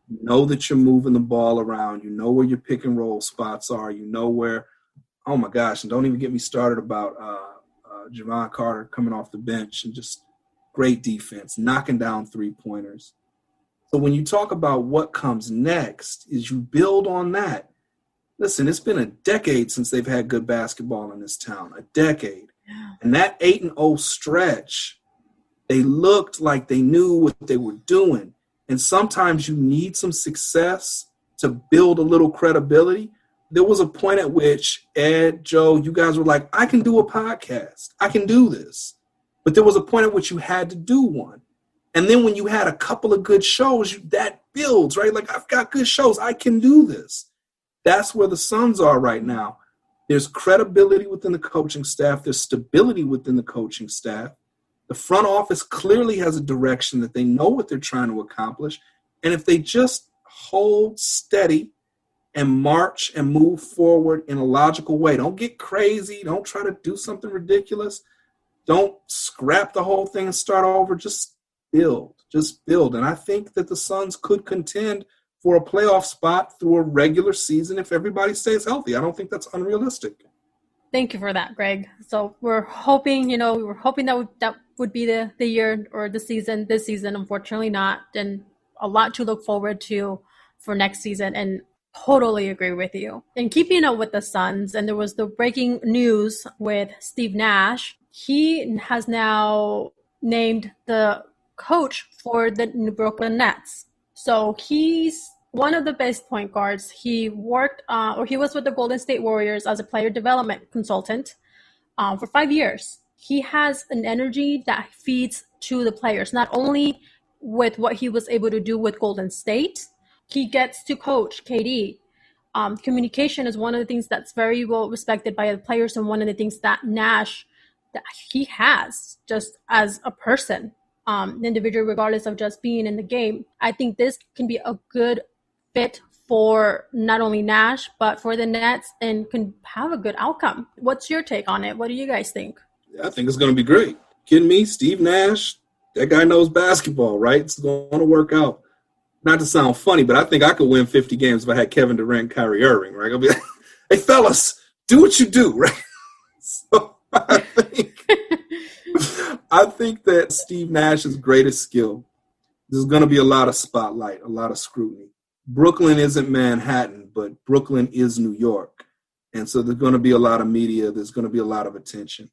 You know that you're moving the ball around. You know where your pick and roll spots are. You know where, oh my gosh, and don't even get me started about Javon Carter coming off the bench and just great defense, knocking down three-pointers. So when you talk about what comes next is you build on that. Listen, it's been a decade since they've had good basketball in this town, a decade. Yeah. And that 8-0 stretch, they looked like they knew what they were doing. And sometimes you need some success to build a little credibility. There was a point at which Ed, Joe, you guys were like, I can do a podcast. I can do this. But there was a point at which you had to do one. And then when you had a couple of good shows, that builds, right? Like, I've got good shows. I can do this. That's where the Suns are right now. There's credibility within the coaching staff. There's stability within the coaching staff. The front office clearly has a direction that they know what they're trying to accomplish. And if they just hold steady and march and move forward in a logical way, don't get crazy. Don't try to do something ridiculous. Don't scrap the whole thing and start over. Just build. And I think that the Suns could contend for a playoff spot through a regular season if everybody stays healthy. I don't think that's unrealistic. Thank you for that, Greg. So we're hoping, that would be the year or the season. This season, unfortunately not. And a lot to look forward to for next season. And totally agree with you. And keeping up with the Suns, and there was the breaking news with Steve Nash. He has now named the coach for the Brooklyn Nets. So he's one of the best point guards. He worked, he was with the Golden State Warriors as a player development consultant for 5 years. He has an energy that feeds to the players, not only with what he was able to do with Golden State. He gets to coach KD. Communication is one of the things that's very well respected by the players, and one of the things that Nash, that he has just as a person, individual, regardless of just being in the game. I think this can be a good fit for not only Nash, but for the Nets, and can have a good outcome. What's your take on it? What do you guys think? I think it's going to be great. Kidding me? Steve Nash, that guy knows basketball, right? It's going to work out. Not to sound funny, but I think I could win 50 games if I had Kevin Durant, Kyrie Irving, right? I'll be like, hey, fellas, do what you do, right? So I think that Steve Nash's greatest skill, there's going to be a lot of spotlight, a lot of scrutiny. Brooklyn isn't Manhattan, but Brooklyn is New York. And so there's going to be a lot of media. There's going to be a lot of attention.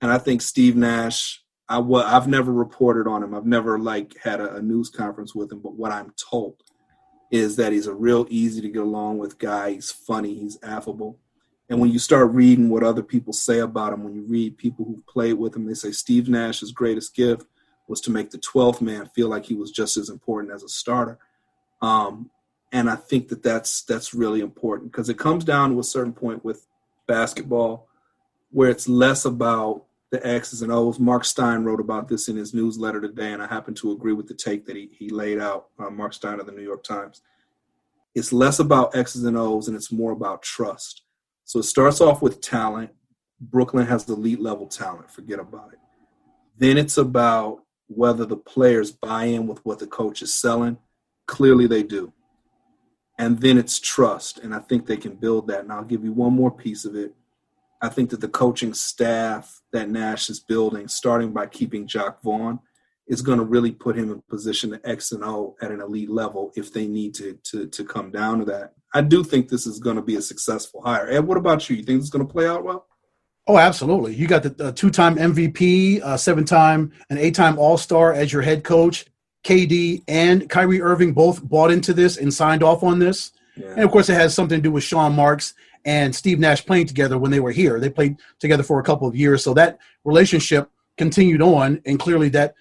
And I think Steve Nash, I've never reported on him. I've never had a news conference with him. But what I'm told is that he's a real easy to get along with guy. He's funny. He's affable. And when you start reading what other people say about him, when you read people who've played with him, they say Steve Nash's greatest gift was to make the 12th man feel like he was just as important as a starter. And I think that that's really important, because it comes down to a certain point with basketball where it's less about the X's and O's. Mark Stein wrote about this in his newsletter today, and I happen to agree with the take that he laid out, Mark Stein of the New York Times. It's less about X's and O's, and it's more about trust. So it starts off with talent. Brooklyn has elite level talent. Forget about it. Then it's about whether the players buy in with what the coach is selling. Clearly they do. And then it's trust, and I think they can build that. And I'll give you one more piece of it. I think that the coaching staff that Nash is building, starting by keeping Jacques Vaughn, is going to really put him in position to X and O at an elite level if they need to come down to that. I do think this is going to be a successful hire. Ed, what about you? You think this is going to play out well? Oh, absolutely. You got the two-time MVP, 7-time and 8-time All-Star as your head coach. KD and Kyrie Irving both bought into this and signed off on this. Yeah. And, of course, it has something to do with Sean Marks and Steve Nash playing together when they were here. They played together for a couple of years. So that relationship continued on, and clearly that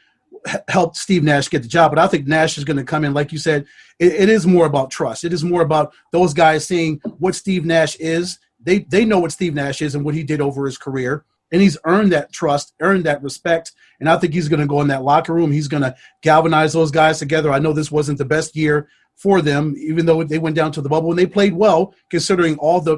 helped Steve Nash get the job. But I think Nash is going to come in, like you said, it is more about trust. It is more about those guys seeing what Steve Nash is. They know what Steve Nash is and what he did over his career. And he's earned that trust, earned that respect. And I think he's going to go in that locker room. He's going to galvanize those guys together. I know this wasn't the best year for them, even though they went down to the bubble. And they played well, considering all the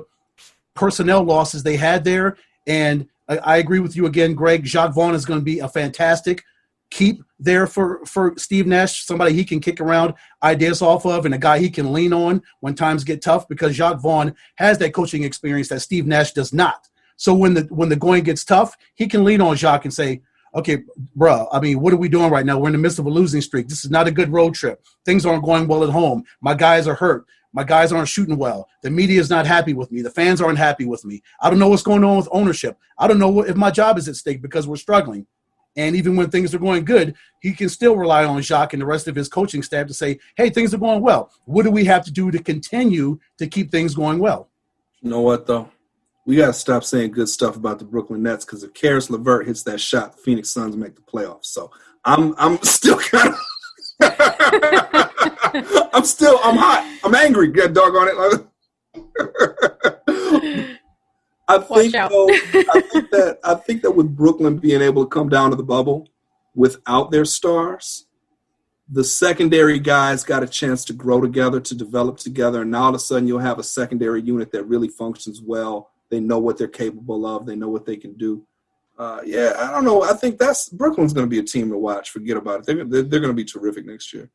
personnel losses they had there. And I agree with you again, Greg. Jacques Vaughn is going to be a fantastic keep there for Steve Nash, somebody he can kick around ideas off of and a guy he can lean on when times get tough, because Jacques Vaughn has that coaching experience that Steve Nash does not. So when the going gets tough, he can lean on Jacques and say, okay, bro, I mean, what are we doing right now? We're in the midst of a losing streak. This is not a good road trip. Things aren't going well at home. My guys are hurt. My guys aren't shooting well. The media is not happy with me. The fans aren't happy with me. I don't know what's going on with ownership. I don't know if my job is at stake because we're struggling. And even when things are going good, he can still rely on Jacques and the rest of his coaching staff to say, hey, things are going well. What do we have to do to continue to keep things going well? You know what, though? We got to stop saying good stuff about the Brooklyn Nets, because if Karis LeVert hits that shot, the Phoenix Suns make the playoffs. So I'm still kind of I'm hot. I'm angry. Get doggone it. I think that with Brooklyn being able to come down to the bubble without their stars, the secondary guys got a chance to grow together, to develop together, and now all of a sudden you'll have a secondary unit that really functions well. They know what they're capable of. They know what they can do. I don't know. I think Brooklyn's going to be a team to watch. Forget about it. They're going to be terrific next year.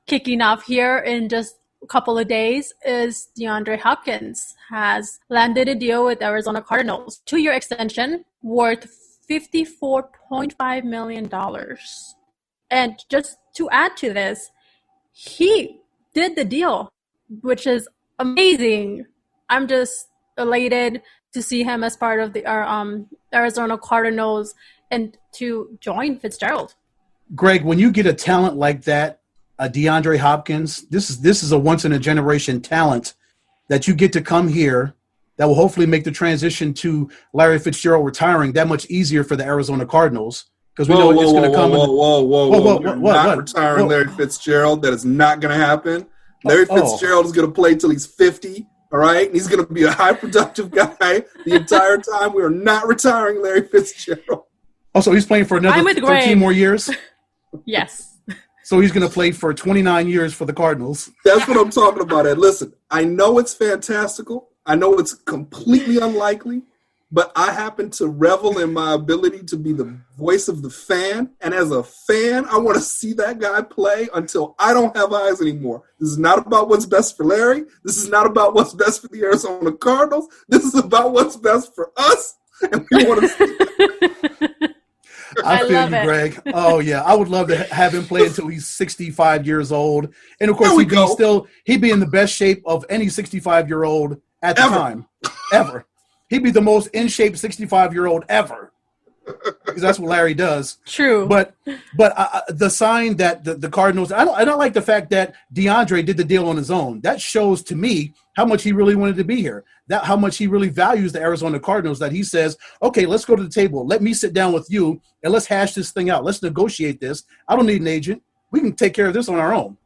Kicking off here in just a couple of days is DeAndre Hopkins has landed a deal with Arizona Cardinals. 2-year extension worth $54.5 million. And just to add to this, he did the deal, which is amazing. I'm just elated to see him as part of the Arizona Cardinals and to join Fitzgerald. Greg, when you get a talent like that, DeAndre Hopkins, this is a once-in-a-generation talent that you get to come here that will hopefully make the transition to Larry Fitzgerald retiring that much easier for the Arizona Cardinals. Because we know it's going to come. Not retiring Larry Fitzgerald. That is not going to happen. Larry Fitzgerald is going to play till he's 50. All right, and he's going to be a high productive guy the entire time. We are not retiring Larry Fitzgerald. Also, he's playing for another 13 more years. Yes. So he's going to play for 29 years for the Cardinals. That's what I'm talking about. Ed. Listen, I know it's fantastical. I know it's completely unlikely. But I happen to revel in my ability to be the voice of the fan. And as a fan, I want to see that guy play until I don't have eyes anymore. This is not about what's best for Larry. This is not about what's best for the Arizona Cardinals. This is about what's best for us. And we want to see I feel you, Greg. Oh, yeah. I would love to have him play until he's 65 years old. And, of course, he'd be in the best shape of any 65-year-old at the time. Ever. He'd be the most in-shape 65-year-old ever, because that's what Larry does. True. But the sign that the Cardinals – I don't like the fact that DeAndre did the deal on his own. That shows to me how much he really wanted to be here, that how much he really values the Arizona Cardinals, that he says, okay, let's go to the table. Let me sit down with you, and let's hash this thing out. Let's negotiate this. I don't need an agent. We can take care of this on our own.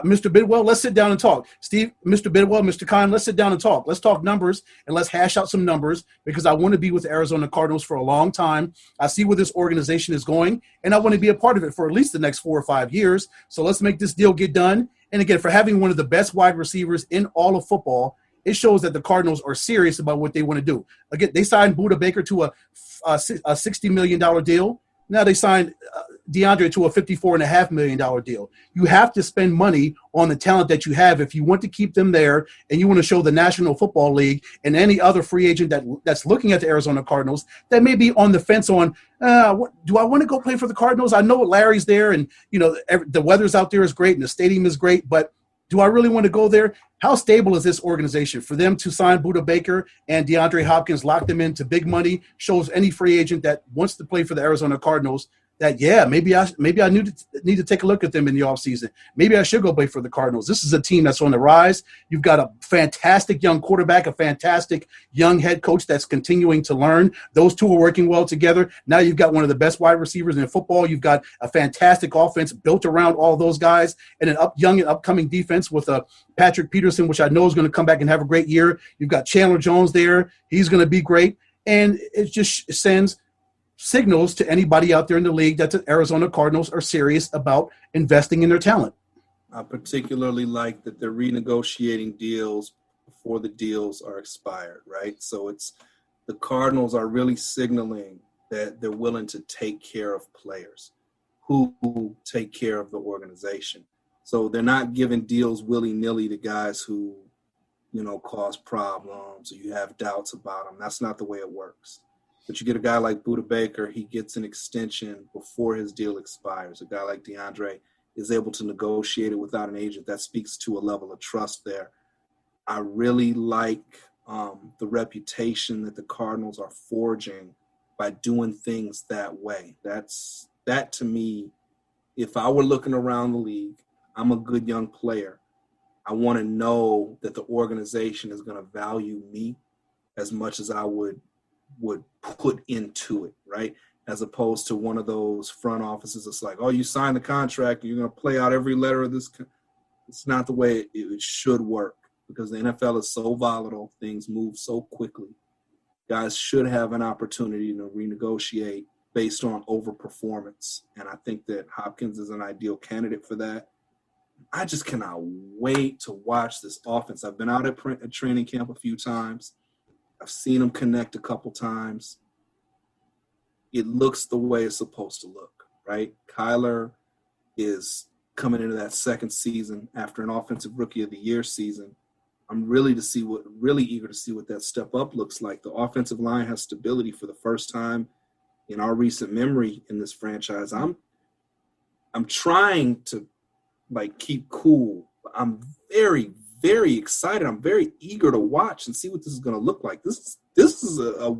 Mr. Bidwell, let's sit down and talk. Steve, Mr. Bidwell, Mr. Khan, let's sit down and talk. Let's talk numbers, and let's hash out some numbers, because I want to be with the Arizona Cardinals for a long time. I see where this organization is going, and I want to be a part of it for at least the next 4 or 5 years. So let's make this deal get done. And again, for having one of the best wide receivers in all of football, it shows that the Cardinals are serious about what they want to do. Again, they signed Budda Baker to a $60 million deal. Now they signed DeAndre to a $54.5 million deal. You have to spend money on the talent that you have if you want to keep them there, and you want to show the National Football League and any other free agent that's looking at the Arizona Cardinals that may be on the fence on, do I want to go play for the Cardinals? I know Larry's there, and the weather's out there is great, and the stadium is great, but do I really want to go there? How stable is this organization? For them to sign Budda Baker and DeAndre Hopkins, lock them into big money, shows any free agent that wants to play for the Arizona Cardinals that, maybe I need to take a look at them in the offseason. Maybe I should go play for the Cardinals. This is a team that's on the rise. You've got a fantastic young quarterback, a fantastic young head coach that's continuing to learn. Those two are working well together. Now you've got one of the best wide receivers in football. You've got a fantastic offense built around all those guys, and an young and upcoming defense with Patrick Peterson, which I know is going to come back and have a great year. You've got Chandler Jones there. He's going to be great. And it just sends signals to anybody out there in the league that the Arizona Cardinals are serious about investing in their talent. I particularly like that they're renegotiating deals before the deals are expired, right? So it's the Cardinals are really signaling that they're willing to take care of players. who take care of the organization. So they're not giving deals willy-nilly to guys who, cause problems or you have doubts about them. That's not the way it works. But you get a guy like Budda Baker, he gets an extension before his deal expires. A guy like DeAndre is able to negotiate it without an agent. That speaks to a level of trust there. I really like the reputation that the Cardinals are forging by doing things that way. That to me, if I were looking around the league, I'm a good young player. I want to know that the organization is going to value me as much as I would put into it, right? As opposed to one of those front offices that's like, oh, you signed the contract, you're going to play out every letter of this. It's not the way it should work, because the NFL is so volatile. Things move so quickly. Guys should have an opportunity to renegotiate based on overperformance. And I think that Hopkins is an ideal candidate for that. I just cannot wait to watch this offense. I've been out at training camp a few times. I've seen them connect a couple times. It looks the way it's supposed to look, right? Kyler is coming into that second season after an Offensive Rookie of the Year season. I'm really eager to see what that step up looks like. The offensive line has stability for the first time in our recent memory in this franchise. I'm trying to keep cool. I'm very, very excited. I'm very eager to watch and see what this is going to look like. This is a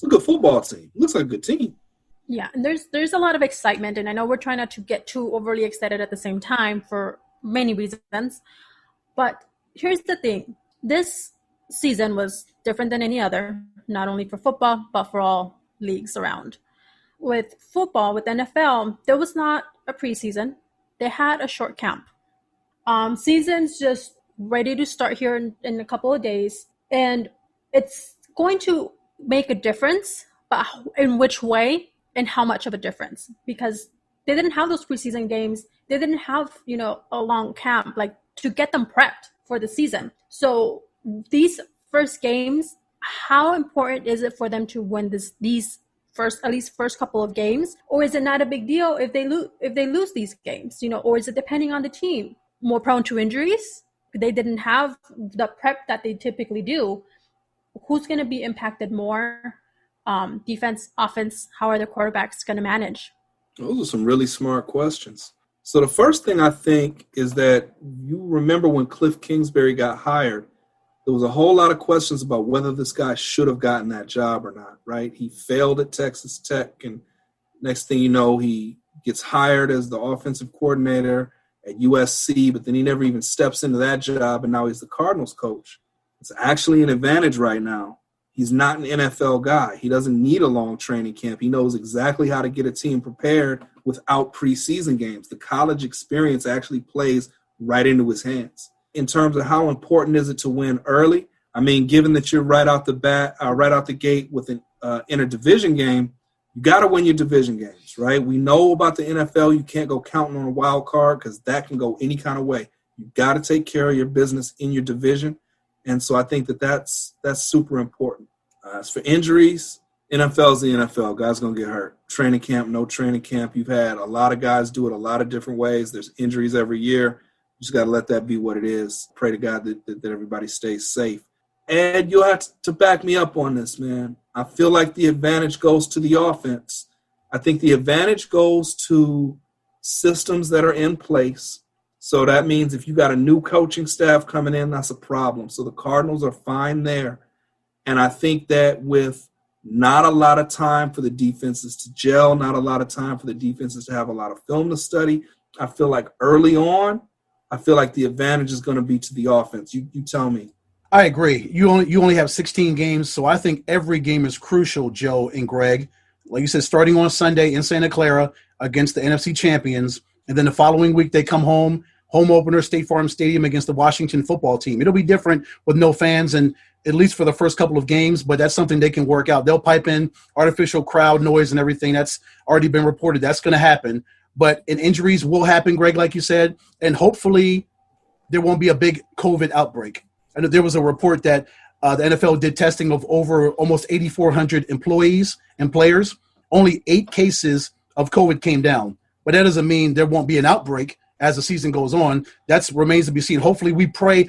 good football team. It looks like a good team. Yeah, and there's a lot of excitement, and I know we're trying not to get too overly excited at the same time for many reasons. But here's the thing. This season was different than any other, not only for football, but for all leagues around. With football, with NFL, there was not a preseason. They had a short camp. Season's just ready to start here in a couple of days. And it's going to make a difference, but in which way and how much of a difference? Because they didn't have those preseason games. They didn't have, a long camp, to get them prepped for the season. So these first games, how important is it for them to win these first couple of games, or is it not a big deal if they lose these games, or is it depending on the team more prone to injuries? They didn't have the prep that they typically do. Who's going to be impacted more? Defense, offense, how are the quarterbacks going to manage? Those are some really smart questions. So the first thing I think is that you remember when Cliff Kingsbury got hired, there was a whole lot of questions about whether this guy should have gotten that job or not, right? He failed at Texas Tech, and next thing you know, he gets hired as the offensive coordinator at USC, but then he never even steps into that job, and now he's the Cardinals coach. It's actually an advantage right now. He's not an NFL guy. He doesn't need a long training camp. He knows exactly how to get a team prepared without preseason games. The college experience actually plays right into his hands. In terms of how important is it to win early, I mean, given that you're right out the gate with an interdivision game, you got to win your division games, right? We know about the NFL. You can't go counting on a wild card because that can go any kind of way. You got to take care of your business in your division, and so I think that's super important. As for injuries, NFL's the NFL. Guys going to get hurt. Training camp, no training camp. You've had a lot of guys do it a lot of different ways. There's injuries every year. You just got to let that be what it is. Pray to God that everybody stays safe. And you'll have to back me up on this, man. I feel like the advantage goes to the offense. I think the advantage goes to systems that are in place. So that means if you got a new coaching staff coming in, that's a problem. So the Cardinals are fine there. And I think that with not a lot of time for the defenses to gel, not a lot of time for the defenses to have a lot of film to study, I feel like early on, I feel like the advantage is going to be to the offense. You tell me. I agree. You only have 16 games, so I think every game is crucial, Joe and Greg. Like you said, starting on Sunday in Santa Clara against the NFC champions, and then the following week they come home opener, State Farm Stadium against the Washington football team. It'll be different with no fans, and at least for the first couple of games, but that's something they can work out. They'll pipe in artificial crowd noise and everything. That's already been reported. That's going to happen. But injuries will happen, Greg, like you said, and hopefully there won't be a big COVID outbreak. I know there was a report that the NFL did testing of over almost 8,400 employees and players. Only 8 cases of COVID came down. but that doesn't mean there won't be an outbreak as the season goes on. That remains to be seen. Hopefully, we pray